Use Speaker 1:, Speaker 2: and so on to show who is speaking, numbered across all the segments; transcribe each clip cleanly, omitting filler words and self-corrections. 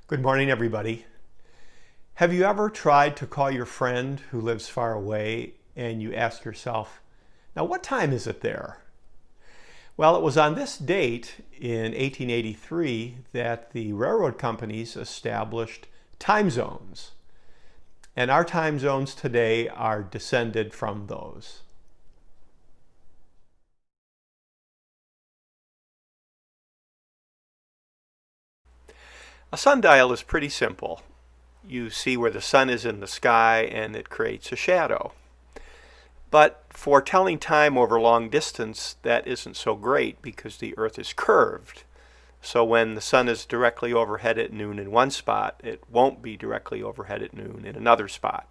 Speaker 1: Good morning, everybody. Have you ever tried to call your friend who lives far away and you ask yourself, now what time is it there? Well, it was on this date in 1883 that the railroad companies established time zones. And our time zones today are descended from those. A sundial is pretty simple. You see where the sun is in the sky and it creates a shadow. But for telling time over long distance, that isn't so great because the Earth is curved. So when the sun is directly overhead at noon in one spot, it won't be directly overhead at noon in another spot.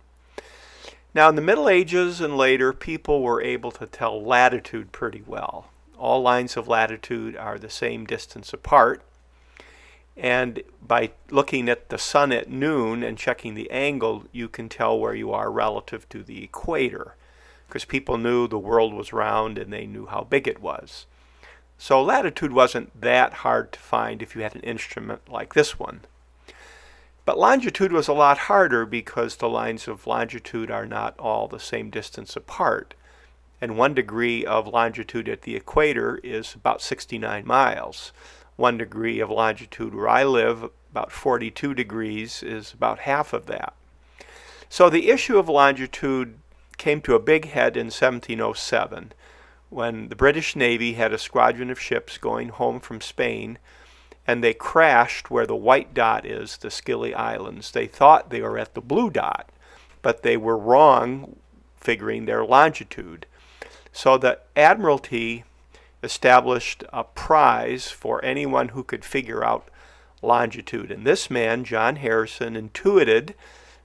Speaker 1: Now in the Middle Ages and later, people were able to tell latitude pretty well. All lines of latitude are the same distance apart. And by looking at the sun at noon and checking the angle, you can tell where you are relative to the equator, because people knew the world was round and they knew how big it was. So latitude wasn't that hard to find if you had an instrument like this one. But longitude was a lot harder because the lines of longitude are not all the same distance apart. And 1 degree of longitude at the equator is about 69 miles. 1 degree of longitude where I live, about 42 degrees, is about half of that. So the issue of longitude came to a big head in 1707 when the British Navy had a squadron of ships going home from Spain, and they crashed where the white dot is, the Scilly Islands. They thought they were at the blue dot, but they were wrong figuring their longitude. So the Admiralty established a prize for anyone who could figure out longitude. And this man, John Harrison, intuited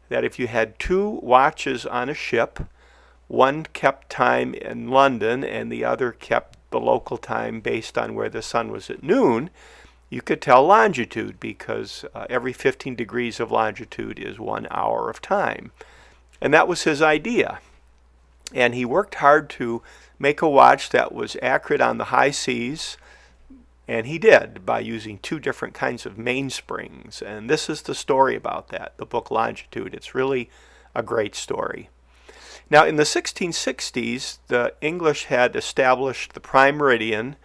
Speaker 1: that if you had 2 watches on a ship, one kept time in London and the other kept the local time based on where the sun was at noon, you could tell longitude because every 15 degrees of longitude is 1 hour of time. And that was his idea. And he worked hard to make a watch that was accurate on the high seas, and he did by using 2 different kinds of mainsprings. And this is the story about that, the book Longitude. It's really a great story. Now in the 1660s, the English had established the prime meridian,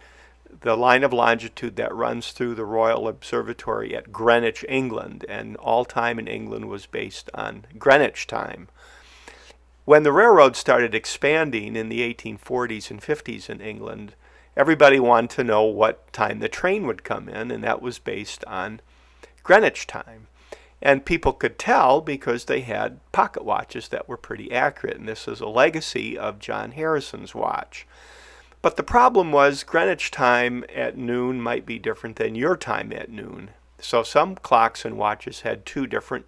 Speaker 1: the line of longitude that runs through the Royal Observatory at Greenwich, England, and all time in England was based on Greenwich time. When the railroad started expanding in the 1840s and 50s in England, everybody wanted to know what time the train would come in, and that was based on Greenwich time. And people could tell because they had pocket watches that were pretty accurate, and this is a legacy of John Harrison's watch. But the problem was Greenwich time at noon might be different than your time at noon. So some clocks and watches had 2 different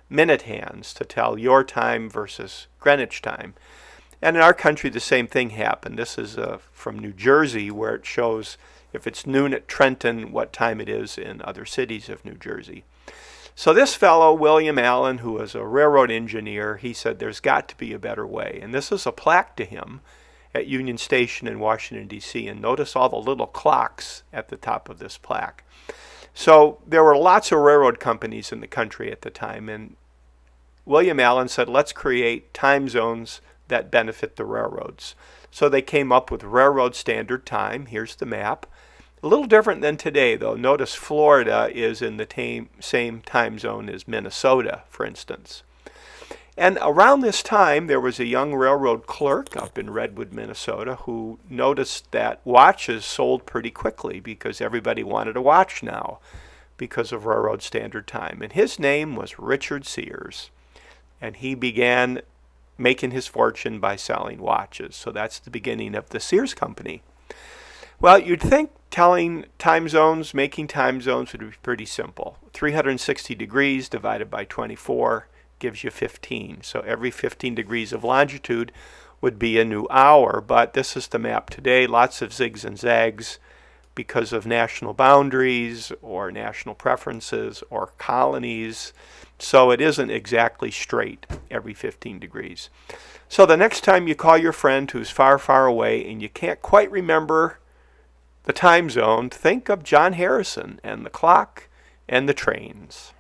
Speaker 1: minute hands to tell your time versus Greenwich time. And in our country the same thing happened. This is from New Jersey, where it shows if it's noon at Trenton what time it is in other cities of New Jersey. So this fellow, William Allen, who was a railroad engineer, he said there's got to be a better way. And this is a plaque to him at Union Station in Washington, D.C. And notice all the little clocks at the top of this plaque. So there were lots of railroad companies in the country at the time, and William Allen said, let's create time zones that benefit the railroads. So they came up with Railroad Standard Time. Here's the map. A little different than today, though. Notice Florida is in the same time zone as Minnesota, for instance. And around this time, there was a young railroad clerk up in Redwood, Minnesota, who noticed that watches sold pretty quickly because everybody wanted a watch now because of Railroad Standard Time. And his name was Richard Sears. And he began making his fortune by selling watches. So that's the beginning of the Sears Company. Well, you'd think telling time zones, making time zones would be pretty simple. 360 degrees divided by 24 gives you 15. So every 15 degrees of longitude would be a new hour. But this is the map today. Lots of zigs and zags because of national boundaries or national preferences or colonies. So it isn't exactly straight every 15 degrees. So the next time you call your friend who's far, far away and you can't quite remember the time zone, think of John Harrison and the clock and the trains.